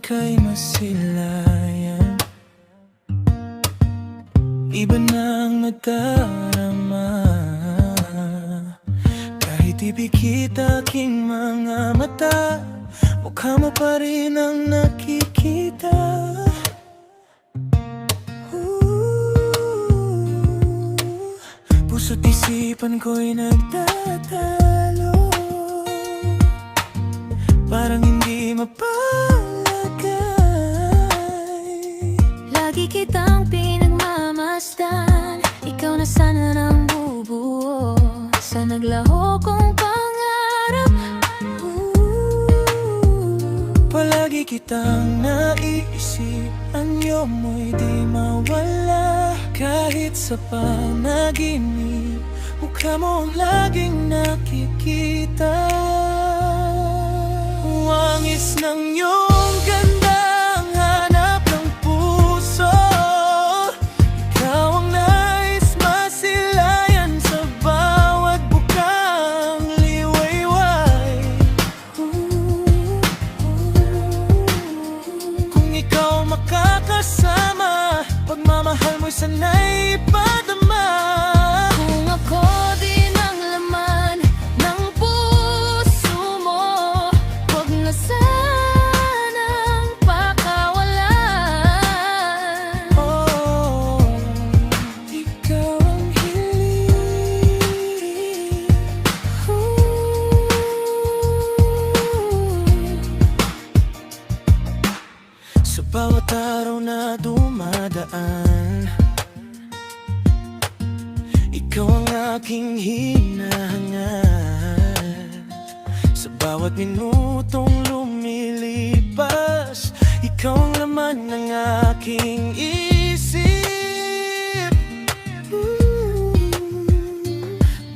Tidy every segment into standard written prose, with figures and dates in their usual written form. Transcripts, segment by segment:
ika'y masilayan, iba nang nadarama. Kahit ipikit aking mga mata, mukha mo pa rin ang nakikita. Puso't isipan ko'y nagtatalo, parang hindi mapalagay. Lagi kitang pinagmamasdan, ikaw na sana nang bubuo sa naglaho kong pangarap. Palagi kitang naiisip, anyo mo'y di mawala. Kahit sa panaginip, mukha mo ang laging nakikita. Wangis ng iyong ganda ang hanap ng puso, ikaw ang nais masilayan sa bawat bukang liwayway. Kung ikaw makakasama, pagmamahal mo'y sanay ipadama. Kung ako din ang laman ng puso mo, huwag na sanang pakawalan. Oh, ikaw ang hiling. Sa bawat araw na dumadaan, ikaw ang aking hinahangat. Sa bawat minutong lumilipas, ikaw ang laman ng aking isip.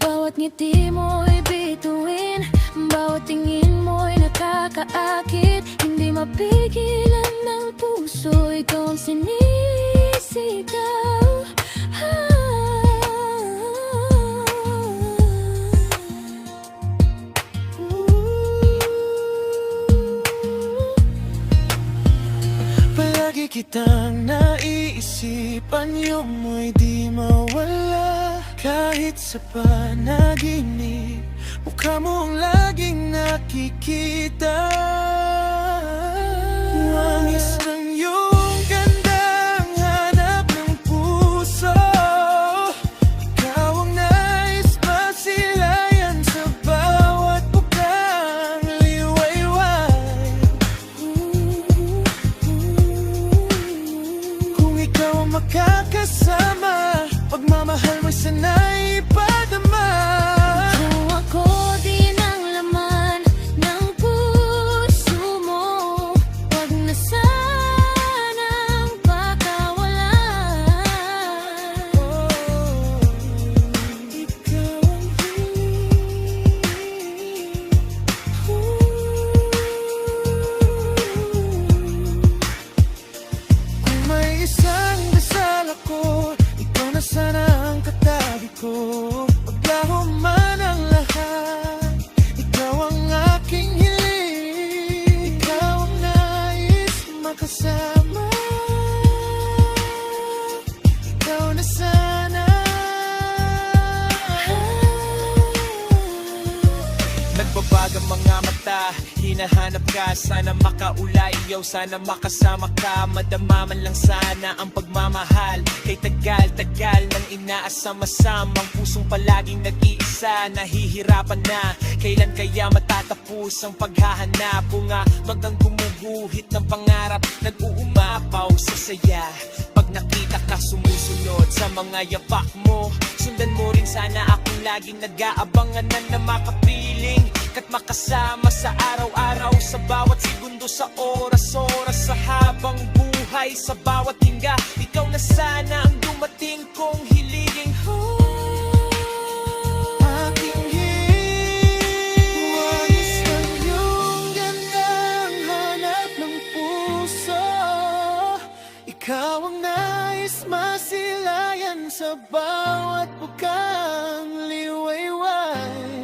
Bawat ngiti mo'y bituin, bawat tingin mo'y nakakaakit. Hindi mapigilan ng puso, ikaw ang sinisigaw. Palagi kitang naiisip, anyo mo'y di mawala. Kahit sa panaginip, mukha mo ang laging nakikita. Wangis ng iyong ganda ang hanap ng puso, ikaw ang nais masilayan sa bawat bukang liwayway. Kung ikaw ang makakasama, pagmamahal mo'y sanay ipadama. Kung ako din ang laman ng puso mo, huwag na sanang pakawalan. Oh, ikaw ang hiling. Kung may isang dasal ako, ikaw na sana ang katabi ko. Paglaho man ang lahat, ikaw ang aking hiling. Ikaw ang nais makasama, ikaw na sana. Nagbabaga mga mata, hinahanap ka, sana makaulay, yo, sana makasama ka. Madama man lang sana ang pagmamahal, kay tagal-tagal nang inaasama-samang pusong palaging nag-iisa. Nahihirapan na, kailan kaya matatapos ang paghahanap? Bunga bagang gumuguhit ng pangarap, nag-uumapaw sa saya. Pag nakita ka sumusunod sa mga yapak mo, sundan mo rin sana akong laging nag-aabangan na makapiling kat makasama sa araw-araw, sa bawat segundo, sa oras-oras, sa habang buhay, sa bawat hinga. Ikaw na sana ang dumating kong hiliging. Aking hiling, wangis ng iyong gandang hanap ng puso, ikaw ang nais masilayan sa bawat bukang liwayway.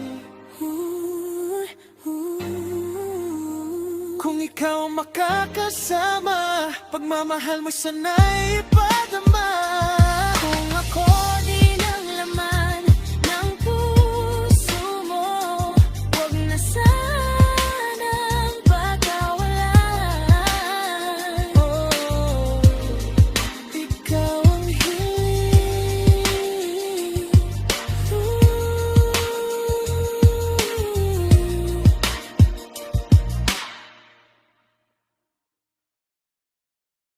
Kung ikaw ang makakasama, pagmamahal mo sana'y ipadama.